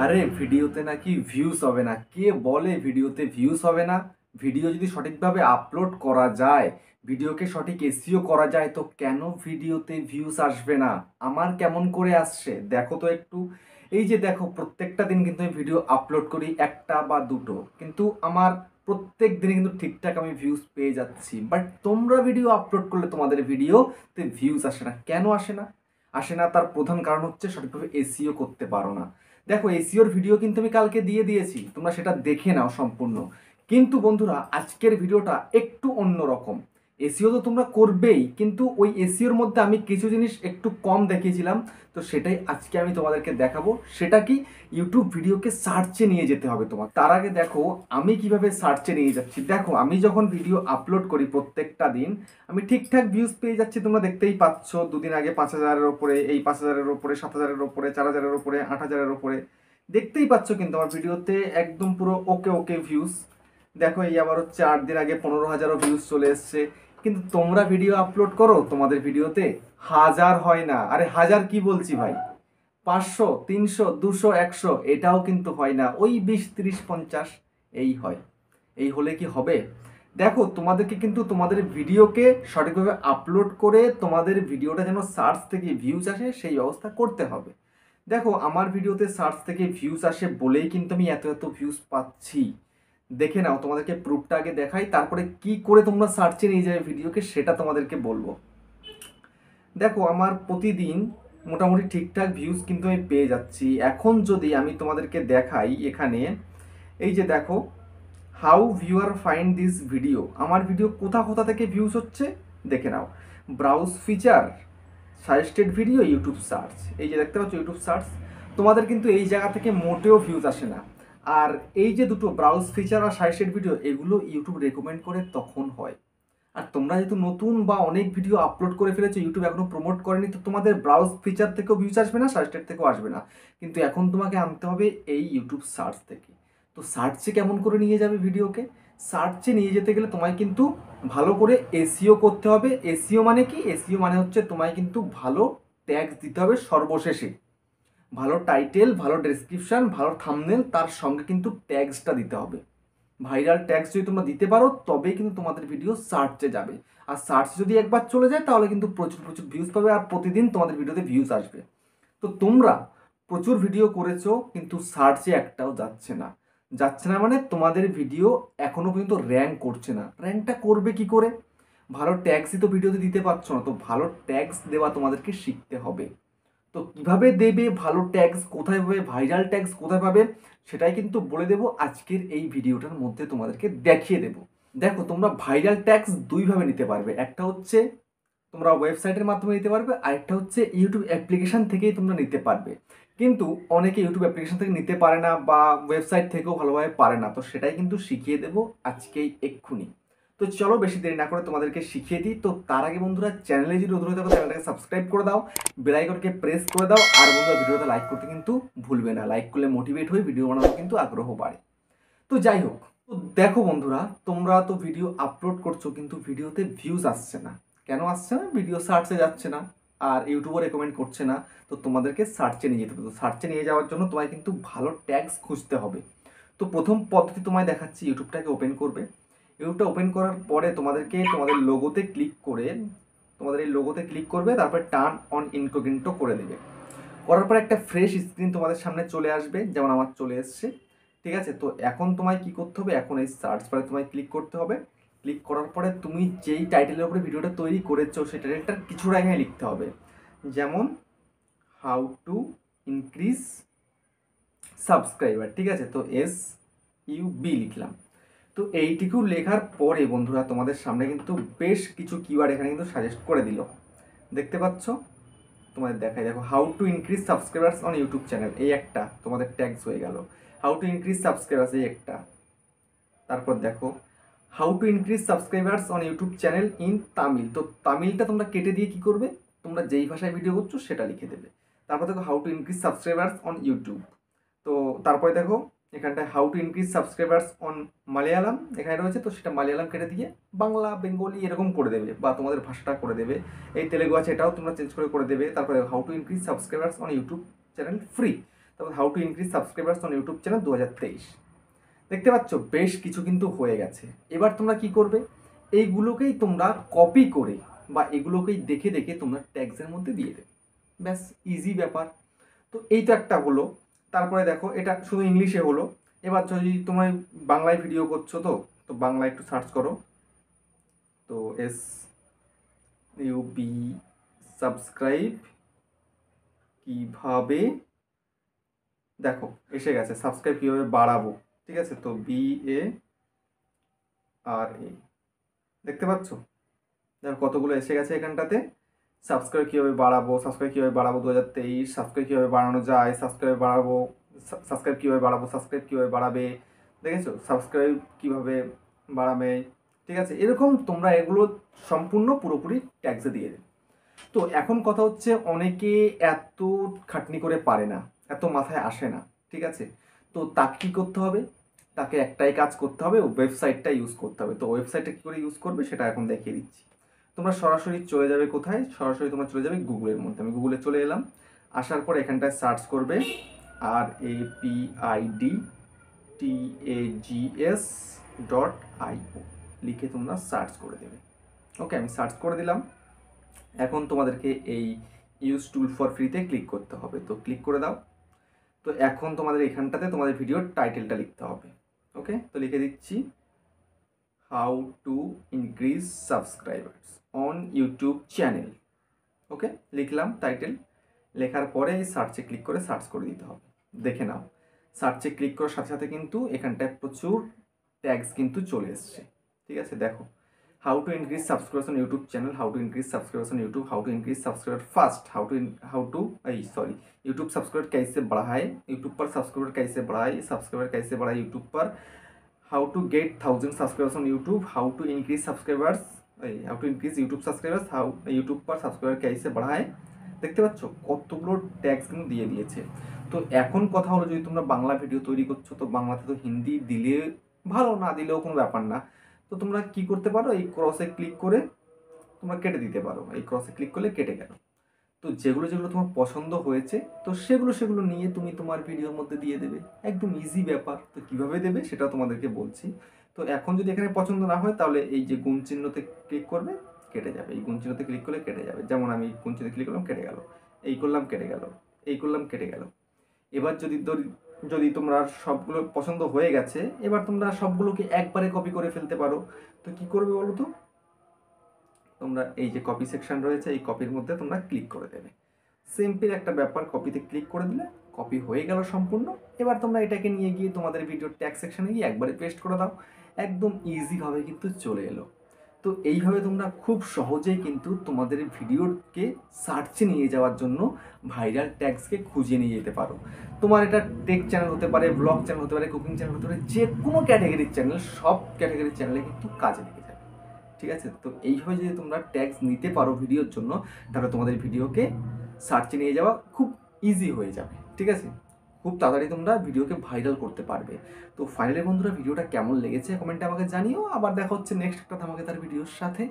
আরে ভিডিওতে নাকি ভিউজ হবে না? কে বলে ভিডিওতে ভিউজ হবে না? ভিডিও যদি সঠিকভাবে আপলোড করা যায়, ভিডিওকে সঠিক এসইও করা যায়, তো কেন ভিডিওতে ভিউজ আসবে না? আমার কেমন করে আসছে দেখো তো একটু। এই যে দেখো, প্রত্যেকটা দিন কিন্তু আমি ভিডিও আপলোড করি, একটা বা দুটো, কিন্তু আমার প্রত্যেক দিনে কিন্তু ঠিকঠাক আমি ভিউজ পেয়ে যাচ্ছি। বাট তোমরা ভিডিও আপলোড করলে তোমাদের ভিডিওতে ভিউজ আসে না। কেন আসে না? আসে না, তার প্রধান কারণ হচ্ছে সঠিকভাবে এসইও করতে পারো না। দেখো, এসইওর ভিডিও কিন্তু আমি কালকে দিয়ে দিয়েছি, তোমরা সেটা দেখে নাও সম্পূর্ণ। কিন্তু বন্ধুরা, আজকের ভিডিওটা একটু অন্যরকম। এসইও তো তোমরা করবেই, কিন্তু ওই এসইওর মধ্যে আমি কিছু জিনিস একটু কম দেখিয়েছিলাম। তো সেটাই আজকে আমি তোমাদেরকে দেখাবো। সেটা কি? ইউটিউব ভিডিওকে সার্চে নিয়ে যেতে হবে তোমার। তার আগে দেখো আমি কিভাবে সার্চে নিয়ে যাচ্ছি। দেখো, আমি যখন ভিডিও আপলোড করি প্রত্যেকটা দিন, আমি ঠিকঠাক ভিউজ পেয়ে যাচ্ছি, তোমরা দেখতেই পাচ্ছ। দুদিন আগে 5,000-এর ওপরে, এই 5,000-এর ওপরে, 7,000-এর ওপরে, 4,000-এর ওপরে, 8,000-এর ওপরে দেখতেই পাচ্ছ। কিন্তু আমার ভিডিওতে একদম পুরো ওকে ওকে ভিউজ। দেখো, এই আবার হচ্ছে 8 দিন আগে 15,000-ও ভিউজ চলে এসছে। কিন্তু তোমরা ভিডিও আপলোড করো, তোমাদের ভিডিওতে হাজার হয় না। আরে হাজার কি বলছি ভাই, 500, 300, 200, 100 এটাও কিন্তু হয় না। ওই 20, 30, 50 এই হয়। এই হলে কি হবে? দেখো, তোমাদেরকে কিন্তু তোমাদের ভিডিওকে সঠিকভাবে আপলোড করে তোমাদের ভিডিওটা যেন সার্চ থেকে ভিউজ আসে সেই ব্যবস্থা করতে হবে। দেখো, আমার ভিডিওতে সার্চ থেকে ভিউজ আসে বলেই কিন্তু আমি এত এত ভিউজ পাচ্ছি। দেখে নাও, তোমাদেরকে প্রুফটা আগে দেখাই, তারপরে কি করে তোমরা সার্চে নিয়ে যাবে ভিডিওকে সেটা তোমাদেরকে বলবো। দেখো, আমার প্রতিদিন মোটামুটি ঠিকঠাক ভিউজ কিন্তু আমি পেয়ে যাচ্ছি। এখন যদি আমি তোমাদেরকে দেখাই এখানে, এই যে দেখো, how viewer find this video, আমার ভিডিও কোথা কোথা থেকে ভিউজ হচ্ছে দেখে নাও। Browse feature, suggested video, YouTube search. এই যে দেখতে পাচ্ছ ইউটিউব সার্চ, তোমাদের কিন্তু এই জায়গা থেকে মোটেও ভিউজ আসে না। আর এই যে দুটো ব্রাউজ ফিচার আর সাজেস্টেড ভিডিও, এগুলো ইউটিউব রেকমেন্ড করে তখন হয়। আর তোমরা যেহেতু নতুন বা অনেক ভিডিও আপলোড করে ফেলেছো, ইউটিউব এখনো প্রমোট করেনি, তো তোমাদের ব্রাউজ ফিচার থেকেও ভিউজ আসবে না, সাজেস্টেড থেকেও আসবে না। কিন্তু এখন তোমাকে আনতে হবে এই ইউটিউব সার্চ থেকে। তো সার্চে কেমন করে নিয়ে যাবে ভিডিওকে? সার্চে নিয়ে যেতে গেলে তোমায় কিন্তু ভালো করে এসইও করতে হবে। এসইও মানে কি? এসইও মানে হচ্ছে তোমায় কিন্তু ভালো ট্যাগস দিতে হবে সর্বশেষে। ভালো টাইটেল, ভালো ডেসক্রিপশন, ভালো থাম্বনেল, তার সঙ্গে কিন্তু ট্যাগসটা দিতে হবে। ভাইরাল ট্যাগস যদি তোমরা দিতে পারো, তবেই কিন্তু তোমাদের ভিডিও সার্চে যাবে। আর সার্চ যদি একবার চলে যায়, তাহলে কিন্তু প্রচুর প্রচুর ভিউজ পাবে, আর প্রতিদিন তোমাদের ভিডিওতে ভিউজ আসবে। তো তোমরা প্রচুর ভিডিও করেছো, কিন্তু সার্চে একটাও যাচ্ছে না। যাচ্ছে না মানে তোমাদের ভিডিও এখনো পর্যন্ত র্যাঙ্ক করছে না। র্যাঙ্কটা করবে কি করে? ভালো ট্যাগসই তো ভিডিওতে দিতে পারছো না। তো ভালো ট্যাগস দেওয়া তোমাদেরকে শিখতে হবে। তো কিভাবে দেবে ভালো ট্যাগস, কোথায় পাবে ভাইরাল ট্যাগস, কোথায় পাবে, সেটাই কিন্তু বলে দেবো আজকের এই ভিডিওটার মধ্যে, তোমাদেরকে দেখিয়ে দেবো। দেখো, তোমরা ভাইরাল ট্যাগস দুইভাবে নিতে পারবে। একটা হচ্ছে তোমরা ওয়েবসাইটের মাধ্যমে নিতে পারবে, আরেকটা হচ্ছে ইউটিউব অ্যাপ্লিকেশন থেকেই তোমরা নিতে পারবে। কিন্তু অনেকে ইউটিউব অ্যাপ্লিকেশন থেকে নিতে পারে না, বা ওয়েবসাইট থেকেও ভালোভাবে পারে না। তো সেটাই কিন্তু শিখিয়ে দেবো আজকেই এক্ষুনি। তো চলো, বেশি দেরি না করে তোমাদেরকে শিখিয়ে দিই। তো তার আগে বন্ধুরা, চ্যানেলে যদি নতুন হয়ে থাকো, চ্যানেলটাকে সাবস্ক্রাইব করে দাও, বেল আইকনকে প্রেস করে দাও। আর বন্ধুরা, ভিডিওটা লাইক করতে কিন্তু ভুলবে না। লাইক করলে মোটিভেট হয়ে ভিডিও বানানো কিন্তু আগ্রহ বাড়ে। তো যাই হোক, তো দেখো বন্ধুরা, তোমরা তো ভিডিও আপলোড করছো, কিন্তু ভিডিওতে ভিউজ আসছে না। কেন আসছে না? ভিডিও সার্চে যাচ্ছে না, আর ইউটিউবও রেকমেন্ড করছে না। তো তোমাদেরকে সার্চে নিয়ে যেতে হবে। তো সার্চে নিয়ে যাওয়ার জন্য তোমায় কিন্তু ভালো ট্যাগস খুঁজতে হবে। তো প্রথম পদ্ধতি তোমায় দেখাচ্ছি, ইউটিউবটাকে ওপেন করবে। ইউটিউবটা ওপেন করার পরে তোমাদেরকে তোমাদের লোগোতে ক্লিক করে, তোমাদের এই লোগোতে ক্লিক করবে, তারপরে টার্ন অন ইনকগনিটো করে দেবে। করার পর একটা ফ্রেশ স্ক্রিন তোমাদের সামনে চলে আসবে, যেমন আমার চলে এসছে। ঠিক আছে, তো এখন তোমায় কি করতে হবে? এখন এই সার্চ বারে তোমায় ক্লিক করতে হবে। ক্লিক করার পরে তুমি যেই টাইটেলের উপরে ভিডিওটা তৈরি করেছো, সেই টাইটেলটার কিছুটা এখানে লিখতে হবে। যেমন হাউ টু ইনক্রিজ সাবস্ক্রাইবার। ঠিক আছে, তো SUB লিখলাম। তো এইটুকু লেখার পরে বন্ধুরা, তোমাদের সামনে কিন্তু বেশ কিছু কিওয়ার্ড এখানে কিন্তু সাজেস্ট করে দিল। দেখতে পাচ্ছ? তোমাদের দেখাই, দেখো, how to increase subscribers on YouTube channel, এই একটা তোমাদের ট্যাগস হয়ে গেল। হাউ টু ইনক্রিজ সাবস্ক্রাইবার্স, এই একটা। তারপর দেখো, how to increase subscribers on YouTube channel in Tamil. তো তামিলটা তোমরা কেটে দিয়ে কি করবে? তোমরা যেই ভাষায় ভিডিও করছো সেটা লিখে দেবে। তারপর দেখো, how to increase subscribers on YouTube. তো তারপরে দেখো, এখানটায় how to increase subscribers on Malayalam এখানে রয়েছে, তো সেটা মালয়ালাম কেটে দিয়ে বাংলা, বেঙ্গলি এরকম করে দেবে, বা তোমাদের ভাষাটা করে দেবে। এই তেলেগু আছে, এটাও তোমরা চেঞ্জ করে দেবে। তারপরে how to increase subscribers on YouTube channel free. তারপর how to increase subscribers on YouTube channel 2023। দেখতে পাচ্ছ বেশ কিছু কিন্তু হয়ে গেছে। এবার তোমরা কি করবে, এইগুলোকেই তোমরা কপি করে বা এগুলোকেই দেখে দেখে তোমরা ট্যাগসের মধ্যে দিয়ে দেবে, ব্যাস ইজি ব্যাপার। তো এই তো একটা হলো। তারপরে দেখো এটা শুধু ইংলিশে হলো। এবার যদি তোমরা বাংলায় ভিডিও করছো তো তো বাংলায় একটু সার্চ করো। তো SUB সাবস্ক্রাইব কিভাবে, দেখো এসে গেছে সাবস্ক্রাইব কীভাবে বাড়াবো, ঠিক আছে। তো BARA, দেখতে পাচ্ছ, দেখো কতগুলো এসে গেছে এখানটাতে। সাবস্ক্রাইব কীভাবে বাড়াবো, সাবস্ক্রাইব কীভাবে বাড়াবো 2023, সাবস্ক্রাইব কীভাবে বাড়ানো যায়, সাবস্ক্রাইব বাড়াবো, সাবস্ক্রাইব কীভাবে বাড়াবো, সাবস্ক্রাইব কীভাবে বাড়াবে, দেখেছো সাবস্ক্রাইব কীভাবে বাড়াবে, ঠিক আছে। এরকম তোমরা এগুলো সম্পূর্ণ পুরোপুরি ট্যাক্সে দিয়ে দেবে। তো এখন কথা হচ্ছে অনেকে এত খাটনি করে পারে না, এত মাথায় আসে না, ঠিক আছে। তো তাকে কী করতে হবে, তাকে একটাই কাজ করতে হবে, ওয়েবসাইটটা ইউজ করতে হবে। তো ওয়েবসাইটটা কী করে ইউজ করবে সেটা এখন দেখিয়ে দিচ্ছি। তোমরা সরাসরি চলে যাবে কোথায়, সরাসরি তোমরা চলে যাবে গুগলের মধ্যে। আমি গুগলে চলে এলাম, আসার পর এখানটায় সার্চ করবে rapidtags.io লিখে তোমরা সার্চ করে দেবে। ওকে, আমি সার্চ করে দিলাম। এখন তোমাদেরকে এই ইউজ টুল ফর ফ্রিতে ক্লিক করতে হবে, তো ক্লিক করে দাও। তো এখন তোমাদের এখানটাতে তোমাদের ভিডিওর টাইটেলটা লিখতে হবে। ওকে, তো লিখে দিচ্ছি how to increase subscribers on YouTube channel. Okay, লিখলাম টাইটেল। লেখার পরে সার্চে ক্লিক করে সার্চ করে দিতে হবে। দেখে নাও সার্চে ক্লিক করার সাথে সাথে কিন্তু এখানটায় প্রচুর ট্যাগস কিন্তু চলে এসছে, ঠিক আছে। দেখো how to increase subscribers on YouTube channel, how to increase subscribers on YouTube, how to increase subscriber fast, YouTube subscriber कैसे बढ़ाए, यूट्यूब पर सब्सक्राइबर कैसे बढ़ाए, सब्सक्राइबर कैसे बढ़ाए यूट्यूब पर, how to get 1000 subscribers on YouTube, how to increase subscribers, how to increase YouTube subscribers, how YouTube पर subscriber कैसे बढ़ाए। দেখতে পাচ্ছ কতগুলো ট্যাগস কিন্তু দিয়ে দিয়েছে। তো এখন কথা হলো, যদি তোমরা বাংলা ভিডিও তৈরি করছো তো বাংলাতে তো হিন্দি দিলে ভালো, না দিলেও কোনো ব্যাপার না। তো তোমরা কি করতে পারো, এই ক্রসে ক্লিক করে তোমরা কেটে দিতে পারো। এই ক্রসে ক্লিক করলে কেটে গেল। তো যেগুলো যেগুলো তোমার পছন্দ হয়েছে তো সেগুলো নিয়ে তুমি তোমার ভিডিওর মধ্যে দিয়ে দেবে, একদম ইজি ব্যাপার। তো কীভাবে দেবে সেটা তোমাদেরকে বলছি। তো এখন যদি এখানে পছন্দ না হয় তাহলে এই যে গুণ চিহ্নতে ক্লিক করবে, কেটে যাবে। এই গুণ চিহ্নতে ক্লিক করলে কেটে যাবে। যেমন আমি গুণ চিহ্নতে ক্লিক করলাম, কেটে গেল। এই করলাম, কেটে গেল। এই করলাম, কেটে গেল। এবার যদি তোমরা সবগুলো পছন্দ হয়ে গেছে, এবার তোমরা সবগুলোকে একবারে কপি করে ফেলতে পারো। তো কি করবে বলো তো, তোমরা এই যে কপি সেকশন রয়েছে এই কপির মধ্যে তোমরা ক্লিক করে দেবে। সিম্পল একটা ব্যাপার, কপিতে ক্লিক করে দিলে কপি হয়ে গেল সম্পূর্ণ। এবার তোমরা এটাকে নিয়ে গিয়ে তোমাদের ভিডিওর ট্যাগ সেকশনে গিয়ে একবারে পেস্ট করে দাও, একদম ইজিভাবে কিন্তু চলে এলো। তো এইভাবে তোমরা খুব সহজেই কিন্তু তোমাদের ভিডিওকে সার্চে নিয়ে যাওয়ার জন্য ভাইরাল ট্যাগসকে খুঁজে নিয়ে যেতে পারো। তোমার এটা টেক চ্যানেল হতে পারে, ব্লগ চ্যানেল হতে পারে, কুকিং চ্যানেল হতে পারে, যে কোনো ক্যাটাগরির চ্যানেল, সব ক্যাটাগরির চ্যানেলে কিন্তু কাজে লেগে যাবে, ঠিক আছে। তো এইভাবে যদি তোমরা ট্যাগস নিতে পারো ভিডিওর জন্য, তাহলে তোমাদের ভিডিওকে সার্চে নিয়ে যাওয়া খুব ইজি হয়ে যাবে, ঠিক আছে। খুব তাড়াতাড়ি তোমরা ভিডিওকে ভাইরাল করতে পারবে। তো ফাইনালি বন্ধুরা, ভিডিওটা কেমন লেগেছে কমেন্টে আমাকে জানিও। আবার দেখা হচ্ছে নেক্সট একটা ধামাকেদার ভিডিওর সাথে।